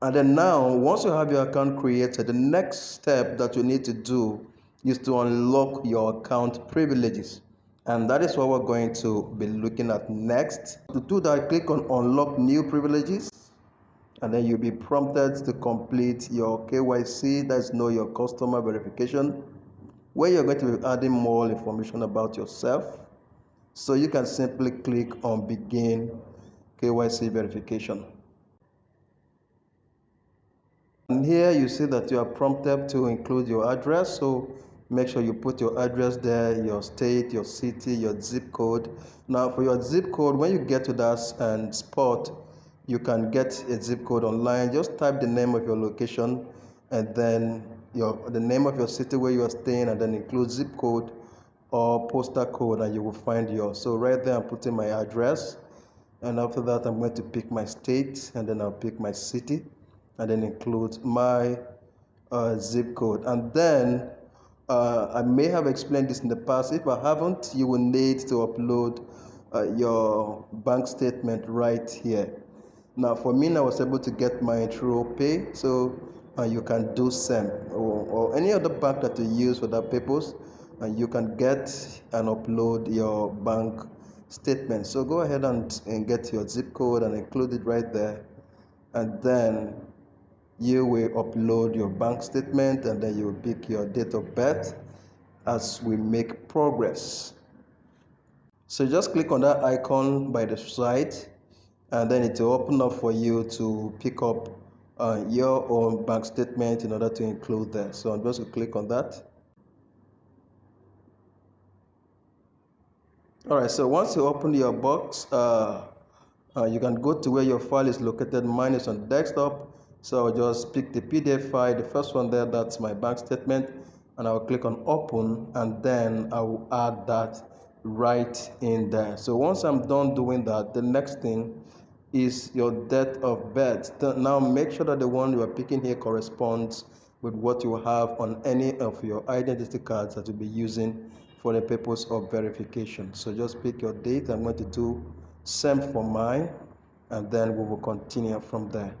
And then now, once you have your account created, the next step that you need to do is to unlock your account privileges. And that is what we're going to be looking at next. To do that, click on unlock new privileges, and then you'll be prompted to complete your KYC, that's know your customer verification, where you're going to be adding more information about yourself. So you can simply click on begin KYC verification. And here you see that you are prompted to include your address, so make sure you put your address there, your state, your city, your zip code. Now for your zip code, when you get to that spot, you can get a zip code online. Just type the name of your location and then the name of your city where you are staying, and then include zip code or postal code, and you will find yours. So right there I'm putting my address, and after that I'm going to pick my state, and then I'll pick my city, and then include my zip code. And then I may have explained this in the past. If I haven't, you will need to upload your bank statement right here. Now for me, I was able to get my through pay, so you can do same, or any other bank that you use for that purpose, and you can get and upload your bank statement. So go ahead and get your zip code and include it right there, and then you will upload your bank statement, and then you will pick your date of birth as we make progress. So just click on that icon by the side, and then it will open up for you to pick up your own bank statement in order to include there. So I'm just going to click on that. All right, so once you open your box, you can go to where your file is located. Mine is on desktop, so I'll just pick the PDF file, the first one there, that's my bank statement, and I'll click on open, and then I will add that right in there. So once I'm done doing that, the next thing is your date of birth. Now make sure that the one you are picking here corresponds with what you have on any of your identity cards that you'll be using for the purpose of verification. So just pick your date. I'm going to do same for mine, and then we will continue from there.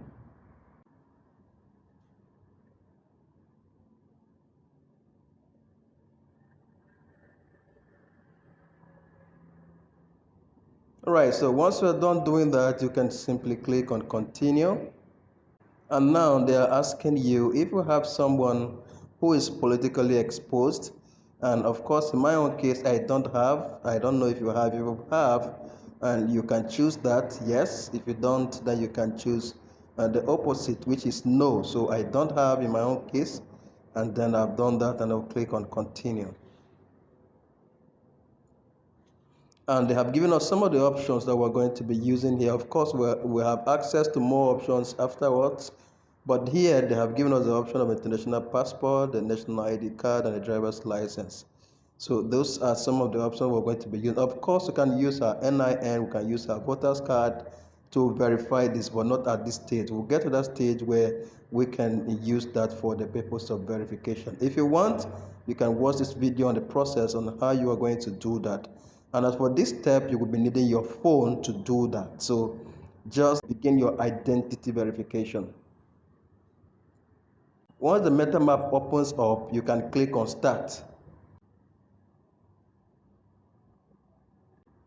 All right, so once you're done doing that, you can simply click on continue. And now they are asking you if you have someone who is politically exposed. And of course, in my own case, I don't have. I don't know if you have. If you have, and you can choose that, yes. If you don't, then you can choose the opposite, which is no. So I don't have in my own case. And then I've done that, and I'll click on continue. And they have given us some of the options that we're going to be using here. Of course, we have access to more options afterwards, but here they have given us the option of international passport, the national ID card, and the driver's license. So those are some of the options we're going to be using. Of course, we can use our NIN, we can use our voter's card to verify this, but not at this stage. We'll get to that stage where we can use that for the purpose of verification. If you want, you can watch this video on the process on how you are going to do that. And as for this step, you will be needing your phone to do that. So just begin your identity verification. Once the MetaMap opens up, you can click on Start.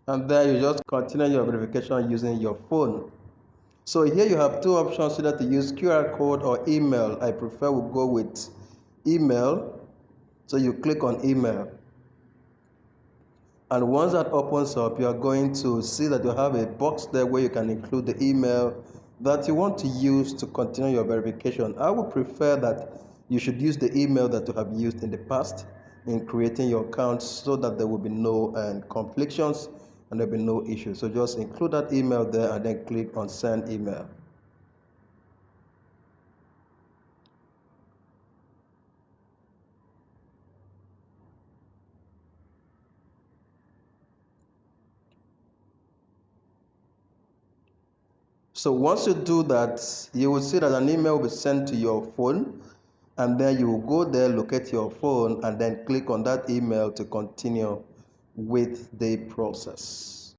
And then you just continue your verification using your phone. So here you have two options, either to use QR code or email. I prefer we go with email. So you click on email. And once that opens up, you are going to see that you have a box there where you can include the email that you want to use to continue your verification. I would prefer that you should use the email that you have used in the past in creating your account, so that there will be no conflictions and there will be no issues. So just include that email there and then click on send email. So once you do that, you will see that an email will be sent to your phone, and then you will go there, locate your phone, and then click on that email to continue with the process.